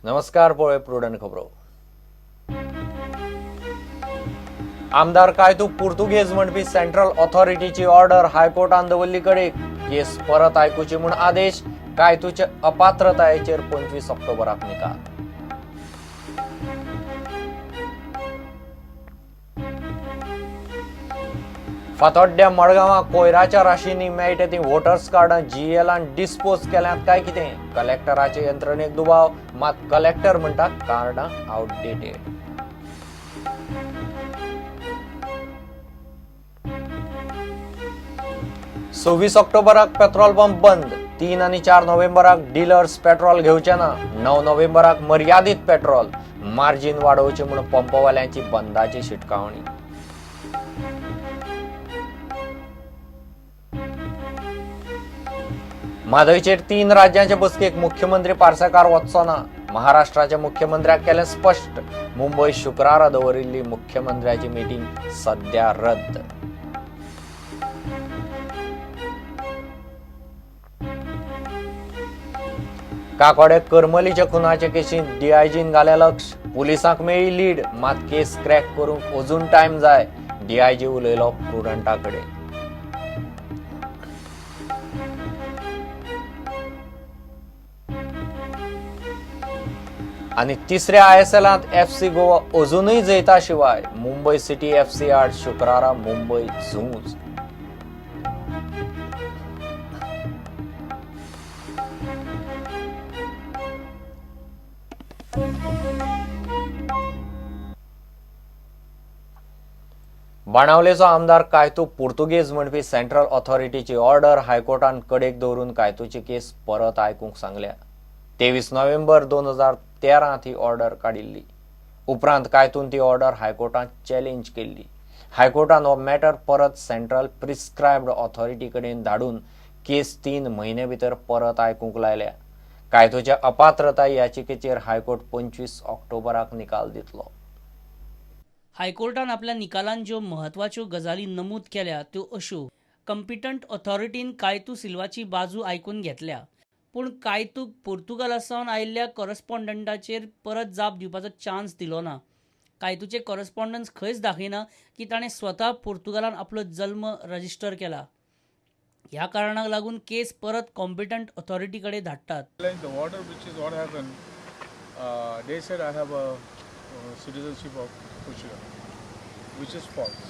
नमस्कार पळय प्रुडंट खबरो. आमदार कायतू पुर्तुगेज म्हणपी सेंट्रल ऑथॉरिटीची ऑर्डर हायकोर्टान दवरली कडेक. केस परत आयकुची म्हूण आदेश. कायतूचे अपात्रतायेचेर 25 ऑक्टोबराक निकाल. फातोड्ड्या मडगांवां कोयराच्या राशींनी मेळटा ती वोटर्स कार्डां जीएलान डिस्पोज केल्यात काय कितें? कलेक्टराचे यंत्रणेक दुबाव. मात कलेक्टर म्हणटा कार्डां आउटडेटेड. सव्वीस ऑक्टोबराक पेट्रोल पंप बंद. 3 आनी 4 नोव्हेंबराक डीलर्स पेट्रोल घेवचे ना. 9 नोव्हेंबराक मर्यादीत पेट्रोल. मार्जिन वाडोवचे म्हूण पंपवाल्यांची बंदाची शिटकावणी. म्हादयचेर 3 राज्यांच्या बसकेक मुख्यमंत्री पार्सेकार वचचो ना. महाराष्ट्राच्या मुख्यमंत्र्याक केलें स्पश्ट. मुंबय शुक्रारा दवरिल्ली मुख्यमंत्र्याची मीटिंग सध्या रद्द. काकोडे करमलीच्या खुनाचे केशींत डीआयजीन घालें लक्ष. पुलिसांक मेळ्ळी लीड. मात केस क्रॅक करूंक अजून टायम जाय. डीआयजी उलयलो प्रुडंटा कडेन. आणि तिसऱ्या आयएसएलांत एफसी गोवा अजूनही जैता शिवाय. मुंबई सिटी एफसी आड शुक्रारा मुंबई झूज. बाणावलेचो आमदार कायतू पुर्तुगेज म्हणपी सेंट्रल ऑथॉरिटीची ऑर्डर हायकोर्टान कडेक दवरून कायतूची केस परत आयकूंक सांगल्या. 23 नोव्हेंबर 2013 ही ऑर्डर काडिल्ली. उपरांत कायतून ती ऑर्डर हायकोर्टान चॅलेंज केल्ली. हायकोर्टान हो मॅटर परत सेंट्रल प्रिस्क्रायब्ड ऑथॉरिटी कडेन धाडून केस 3 म्हयने भितर परत आयकूंक लायल्या. कायतूच्या अपात्रताय याचिकेचेर हायकोर्ट 25 ऑक्टोबराक निकाल दितलो. हायकोर्टान आपल्या निकालान ज्यो म्हत्वाच्यो गजाली नमूद केल्या त्यो अश्यो. कॉम्पिटंट ऑथॉरिटीन कायतू सिल्वाची बाजू आयकून घेतल्या. पूण कायतूक पोर्तुगालासावन आयिल्ल्या कॉरस्पॉन्डंटाचेर परत जाप दिवपाचो चान्स दिलो ना. कायतूचे कॉरस्पॉन्डन्स खंयच दाखयना की ताणें स्वता पोर्तुगालान आपलो जल्म रजिस्टर केला. ह्या कारणाक लागून केस परत कॉम्पिटंट ऑथॉरिटी कडेन धाडटात. Portugal, which is false.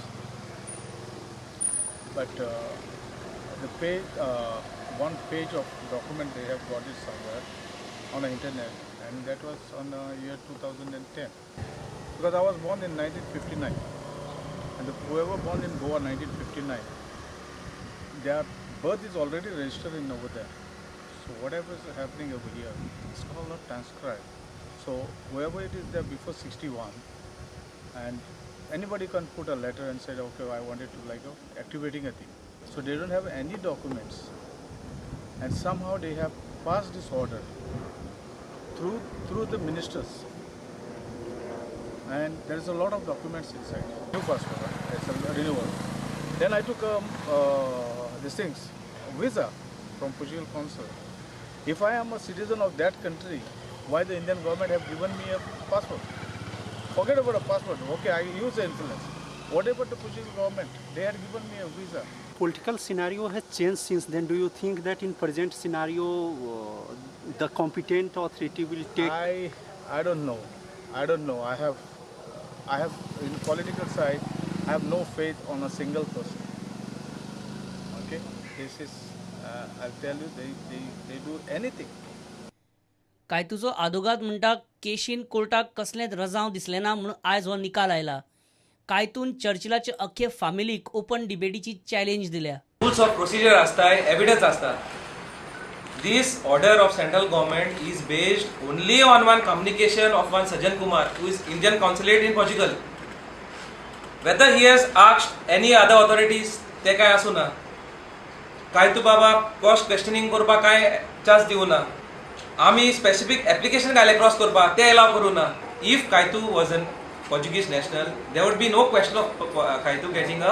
But one page of document they have got it somewhere on the internet, and that was on the year 2010. Because I was born in 1959, and whoever born in Goa 1959, their birth is already registered in over there. So whatever is happening over here, it's called not transcribed. So whoever it is there before 61. And anybody can put a letter and say, okay, I wanted to activating a thing. So they don't have any documents, and somehow they have passed this order through the ministers, and there is a lot of documents inside. New passport, it's a renewal. Then I took these things, visa from Portugal consul. If I am a citizen of that country, why the Indian government have given me a passport? Forget about a passport. Okay, I use the influence. What about the Portuguese government? They had given me a visa. Political scenario has changed since then. Do you think that in present scenario the competent authority will take? I don't know. I have in political side, I have no faith on a single person. Okay, this is I'll tell you, they do anything. कायतूचो आदोगाद म्हणटा केशीन कोर्टाक कसलेंच रजाव दिसलें ना म्हणून आयज हो निकाल आयला. कायतून चर्चिलाचे अख्खे फॅमिलीक ओपन डिबेटीची चॅलेंज दिल्या. रूल्स ऑफ प्रोसिजर आसताय, एविडन्स आसता. This order of central government is based only on one communication of one Sajjan Kumar, who is Indian consulate in Portugal. Whether he has asked any other authorities, ते काय आसू ना. कायतू बाबा cross questioning करपाक काय chance दिवू ना. आम्ही specific application घाले cross करपाक ते अलाव करू ना. इफ कायतू was an Portuguese national, there would be no question of Kaitu getting a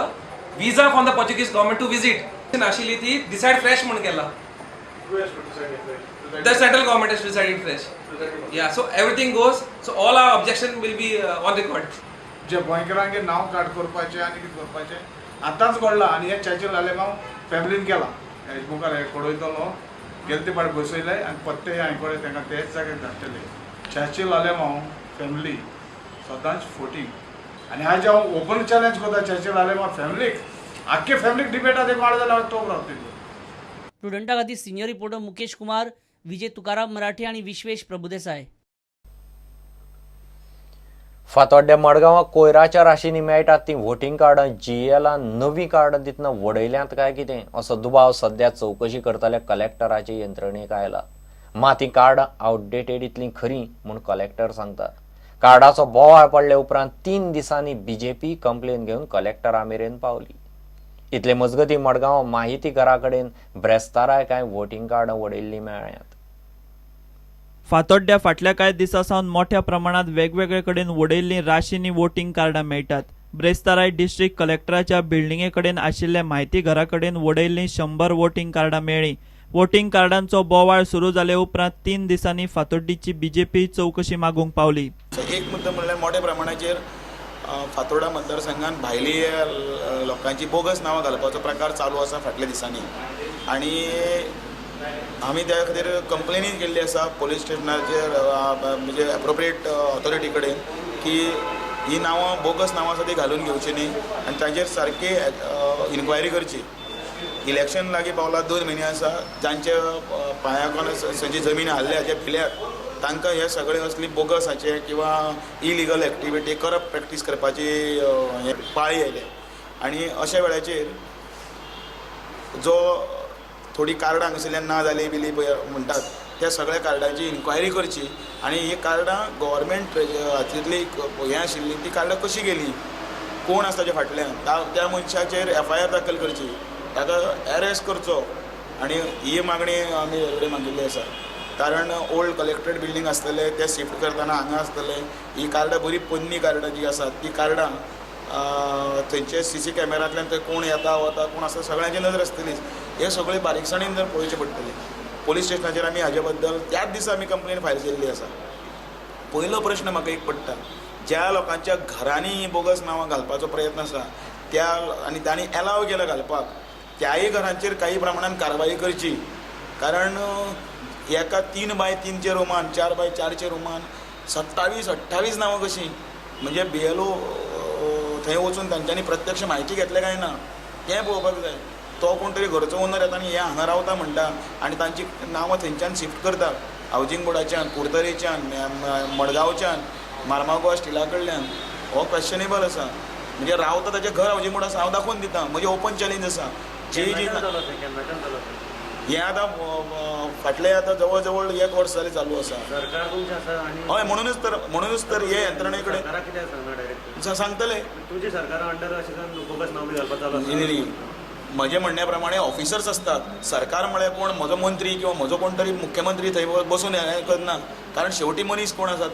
visa from the Portuguese government to visit. आशिल्ली ती डिसाइड फ्रेश म्हणून केला. The central government has decided fresh. Yeah, so everything goes. So all our objection will be on record. जे गोंयकारांगे नांव काड करपाचें आनी कितें करपाचें आतांच घडलां आनी हे चर्चिल आलेमांव फॅमिलीन केलां फेसबुकार हे पळयतलो गेले ते पाट बसयले आनी पत्ते हांवें कडेन तांकां तेच जाग्यार धाडटले चर्चिल आलेमांव फॅमिली सदांच फोटींग आनी आज हांव ओपन चॅलेंज करता चर्चिल आलेमांव फॅमिलीक आख्खे फॅमिलीक डिबेटात एक वाड जाल्यार तो रावतलो स्टुडंटा खातीर सिनियर रिपोर्टर मुकेश कुमार, विजय तुकाराम मराठी आणि विश्वेश प्रभुदेसाय. फातोड्ड्या मडगांवां कोयराच्या राशींनी मेळटात ती वोटिंग कार्डां जीएलान नवीं कार्डां दितना वडयल्यांत काय कितें असो दुबाव सध्या चवकशी करतल्या कलेक्टराचे यंत्रणेक आयला. मात ही कार्डां आउटडेटेड इतलीं खरीं म्हूण कलेक्टर सांगता. कार्डाचो बोवाळ पडले उपरांत 3 दिसांनी बीजेपी कंप्लेन घेवन कलेक्टरा मेरेन पावली. इतले मजगतीं मडगांव माहिती घरा कडेन ब्रेस्ताराय कांय वोटिंग कार्डां वडयल्लीं मेळ्ळ्यांत. फातोड्ड्या फाटल्या कांय दिसां सावन मोठ्या प्रमाणात वेगवेगळे कडेन वडयल्लीं राशींनी वोटिंग कार्डां मेळटात. ब्रेस्ताराय डिस्ट्रिक्ट कलेक्टराच्या बिल्डिंगे कडेन आशिल्ल्या म्हायती घरा कडेन वडयल्लीं 100 वोटिंग कार्डां मेळ्ळीं. वोटिंग कार्डांचो बोवाळ सुरू जाले उपरांत 3 दिसांनी फातोड्डीची बीजेपी चवकशी मागूंक पावली. एक मुद्दो म्हणल्यार मोठ्या प्रमाणाचेर फातोर्डा मतदारसंघात भायली लोकांची बोगस नांवां घालपाचो प्रकार चालू आसा फाटल्या दिसांनी आनी आमी त्या खातीर कंप्लेनी केल्ली आसा पोलीस स्टेशनाचेर म्हणजे एप्रोप्रिएट ऑथॉरिटी कडेन की ही नांवां बोगस नांवां आसा ती घालून घेवची न्ही आनी ताचेर सारकी इन्क्वायरी करची. इलेक्शन लागीं पावला 2 म्हयने आसा जांचे पांयाकोन खंयची जमीन हाल्ल्या जे भिल्यात तांकां हे सगळे असली बोगसाचे किंवा इलिगल एक्टिविटी करप्ट प्रॅक्टीस करपाची पाळी आयल्या आनी अशा वेळाचेर जो थोडी कार्डां हांगासरल्यान ना जाली बिली म्हणटात त्या सगळ्या कार्डांची इन्क्वायरी करची आनी ही कार्डां गव्हर्मेंट हातूंतली हें आशिल्ली ती कार्डां कशी गेली कोण आसा ताच्या फाटल्यान त्या मनशाचेर FIR दाखल करची ताका अरेस्ट करचो आनी ही मागणी आमी कडेन मागिल्ली आसा. कारण ओल्ड कलेक्टरेट बिल्डींग आसतले ते शिफ्ट करतना हांगा आसतले ही कार्डां बरी पोन्नी कार्डां जी आसात ती कार्डां थंयचे CC कॅमेरांतल्यान थंय कोण येता वता कोण आसा सगळ्यांची नजर आसतलीच. हे सगळे बारीकसाणीन जर पळोवचें पडटलें. पोलीस स्टेशनाचेर आमी हाजे बद्दल त्याच दिसा आमी कंप्लेन फायल केल्ली आसा. पयलो प्रश्न म्हाका एक पडटा ज्या लोकांच्या घरांनी बोगस नांवां घालपाचो प्रयत्न आसा त्या आनी तांणी एलाव केला घालपाक त्याय घरांचेर काही प्रमाणान कारवाई करची. कारण एका 3x3चे रुमान 4x4चे रुमान 27-28 नांवां कशीं म्हणजे BLO थंय वचून तांच्यांनी प्रत्यक्ष म्हायती घेतले काय ना तें पळोवपाक जाय. तो कोण तरी घरचो ओनर येता आनी हे हांगा रावता म्हणटा आनी तांची नांवां थंयच्यान शिफ्ट करता हावजींग बोर्डाच्यान कुर्तरेच्यान मडगांवच्यान मार्मागोवा स्टिला कडल्यान हो क्वेश्चनेबल आसा. म्हणजे रावता ताचें घर हावजींग बोर्ड आसा हांव दाखोवन दिता म्हजें ओपन चॅलेंज आसा. जी हें आतां फाटले आतां जवळ जवळ 1 वर्स जालें चालू आसा. हय म्हणूनच तर हे यंत्रणे कडेन सांगतले म्हजे म्हणण्या प्रमाणे ऑफिसर्स असतात. सरकार म्हळ्यार कोण म्हजो मंत्री किंवा म्हजो कोण तरी मुख्यमंत्री थंय बसून हें करना कारण शेवटी मनीस कोण आसात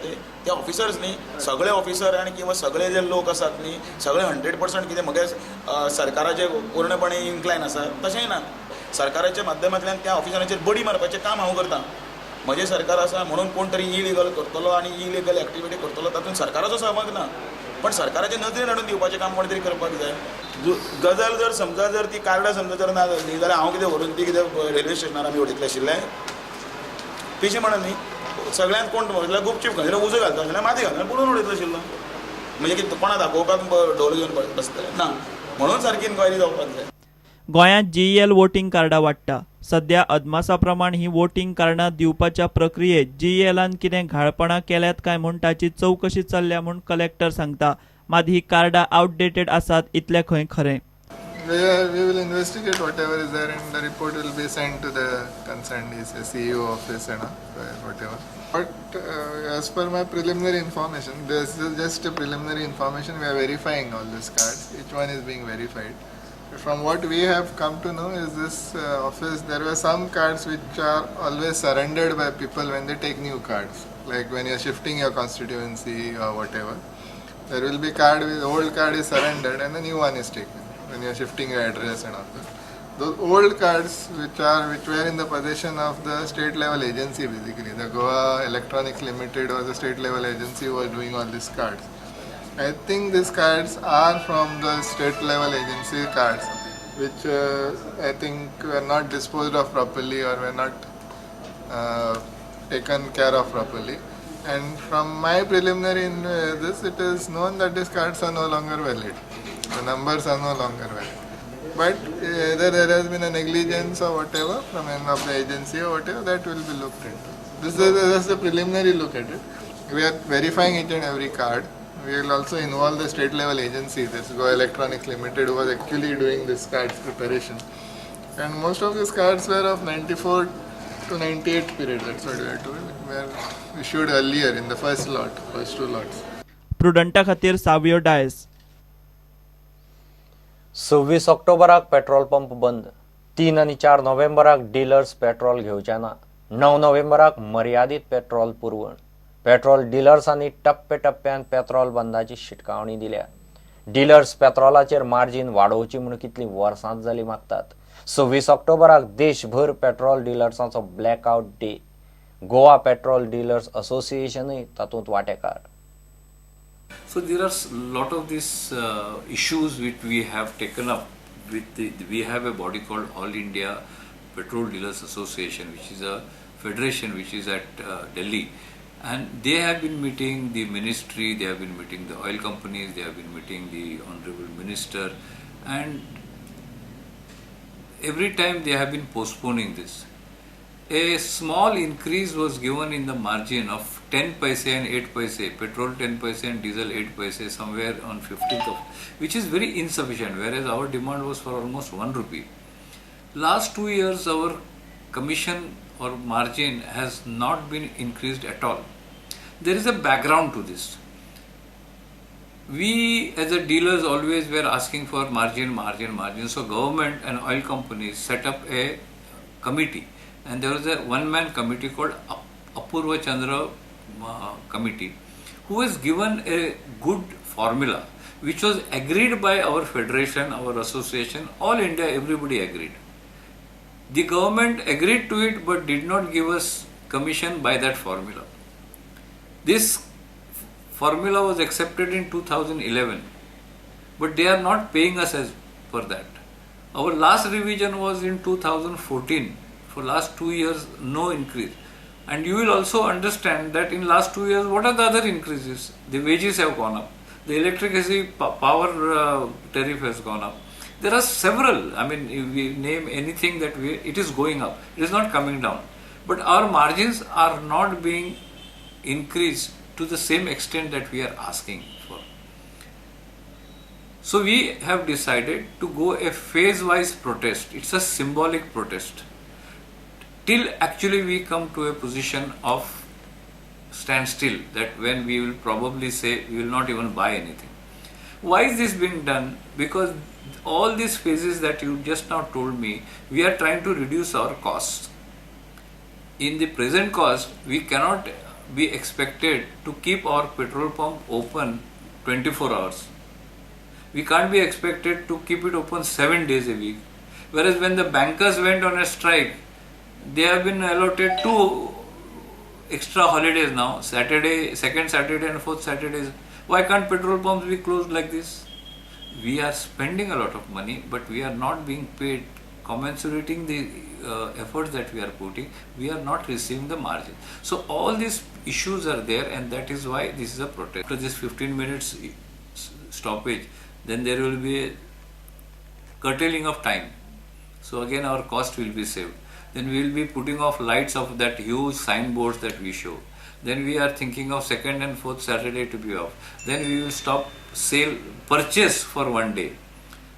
ते ऑफिसर्स न्ही. सगळे ऑफिसर आनी किंवा सगळे जे लोक आसात न्ही सगळे 100% कितें म्हगे सरकाराचे पूर्णपणे इन्क्लायन आसा तशेंय ना. सरकाराच्या माध्यमांतल्यान त्या ऑफिसरांचेर बडी मारपाचें काम हांव करता. म्हजें सरकार आसा म्हणून कोण तरी इलिगल करतलो आनी इलिगल एक्टिविटी करतलो तातूंत सरकाराचो सहभाग ना पण सरकाराचे नदरेन हाडून दिवपाचें काम कोण तरी करपाक जाय. गजाल जर समजा जर ती कार्डां समजा जर ना जाली जाल्यार हांव कितें व्हरून ती कितें रेल्वे स्टेशनार आमी उडयतले आशिल्ले पिशे म्हणून न्ही सगळ्यांत कोण म्हटल्यार गुपचूप खंय उजो घालता आशिल्ले माती घालून बुडून उडयतलो आशिल्लो म्हणजे कितें कोणा दाखोवपाक ढोल घेवन बसतले ना म्हणून सारकी इन्क्वायरी जावपाक जाय. गोंयांत GEL वोटिंग कार्डां वाडटा. सध्या अदमासा प्रमाण ही वोटिंग कार्डां दिवपाच्या प्रक्रियेत GELान कितें घाळपणां केल्यात काय म्हूण ताची चवकशी चल्ल्या म्हूण कलेक्टर सांगता. मात ही कार्डां आउटडेटेड आसात इतलें खंय खरें. We will investigate whatever is there and the report will be sent to the concerned CEO office and whatever. But as per my preliminary information, this is just a preliminary information. We are verifying all these cards. Each one is being verified. From what we have come to know is this office, there were some cards which are always surrendered by people when they take new cards. Like when you are shifting your constituency or whatever. There will be card with old card is surrendered and the new one is taken when you are shifting your address and all that. those old cards which were in the possession of the state level agency, basically the Goa Electronics Limited was the state level agency who was doing all these cards. I think these cards are from the state level agency cards, which I think were not disposed of properly or were not taken care of properly. And from my preliminary in this, it is known that these cards are no longer valid. The numbers are no longer valid. But either there has been a negligence or whatever from end of the agency or whatever, that will be looked into. This is a preliminary look at it. We are verifying each and every card. We will also involve the state level agency, this Goa Electronics Limited, who was actually doing this cards preparation. And most of these cards were of 94 to 98 period, that's what we are doing. Were issued earlier in the first two lots. प्रुडंटा खातीर Savio DISE. 26 ऑक्टोबराक petrol pump बंद. 3 आणि 4 नोव्हेंबराक dealers petrol घेवचे ना. 9 नोव्हेंबराक मर्यादित petrol पुरवण. Petrol डीलर्सांनी टप्प्यान petrol बंदाची शिटकावणी दिल्या. डीलर्स पेट्रोलाचेर मार्जिन वाडोवची म्हूण कितली वर्सांच जाली मागतात. 26 ऑक्टोबराक देशभर पेट्रोल डीलर्सांचो blackout day. Goa petrol dealers असोसिएशनय तातूंत वांटेकार. So there are lot of these issues which we have taken up with we have a body called All India Petrol Dealers Association, which is a federation which is at Delhi, and they have been meeting the ministry, they have been meeting the oil companies, they have been meeting the honorable minister, and every time they have been postponing this. A small increase was given in the margin of 10 paise and 8 paise, petrol 10 paise and diesel 8 paise somewhere on 15th of, which is very insufficient, whereas our demand was for almost 1 rupee. Last 2 years our commission or margin has not been increased at all. There is a background to this. We as a dealers always were asking for margin. So government and oil companies set up a committee, and there was a one-man committee called Apurva Chandra committee, who was given a good formula which was agreed by our federation, our association, all India, everybody agreed. The government agreed to it but did not give us commission by that formula. This formula was accepted in 2011, but they are not paying us as per that. Our last revision was in 2014. For last 2 years, no increase. And you will also understand that in last 2 years, what are the other increases? The wages have gone up. The electricity power tariff has gone up. There are several. I mean, if we name anything that it is going up. It is not coming down. But our margins are not being increased to the same extent that we are asking for. So we have decided to go a phase-wise protest. It's a symbolic protest. Till actually we come to a position of standstill, that when we will probably say we will not even buy anything. Why is this being done? Because all these phases that you just now told me, we are trying to reduce our costs. In the present cost, we cannot be expected to keep our petrol pump open 24 hours. We can't be expected to keep it open 7 days a week. Whereas when the bankers went on a strike, they have been allotted 2 extra holidays now, Saturday, second Saturday and fourth Saturdays. Why can't petrol pumps be closed like this? We are spending a lot of money, but we are not being paid commensurating the efforts that we are putting. We are not receiving the margin. So all these issues are there, and that is why this is a protest. After this 15 minutes stoppage, then there will be a curtailing of time. So again our cost will be saved. Then we will be putting off lights of that huge signboards that we show. Then we are thinking of second and fourth Saturday to be off. Then we will stop purchase for 1 day.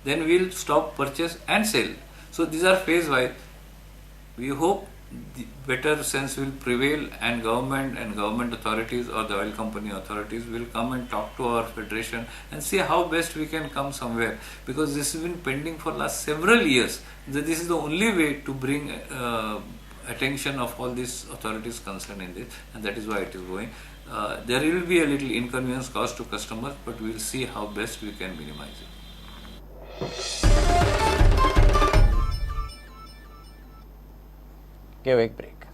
Then we will stop purchase and sale. So these are phase wise. We hope the better sense will prevail, and government authorities or the oil company authorities will come and talk to our federation and see how best we can come somewhere, because this has been pending for last several years. This is the only way to bring attention of all these authorities concerned in this, and that is why it is going. There will be a little inconvenience cost to customers, but we will see how best we can minimize it. घेऊ एक break.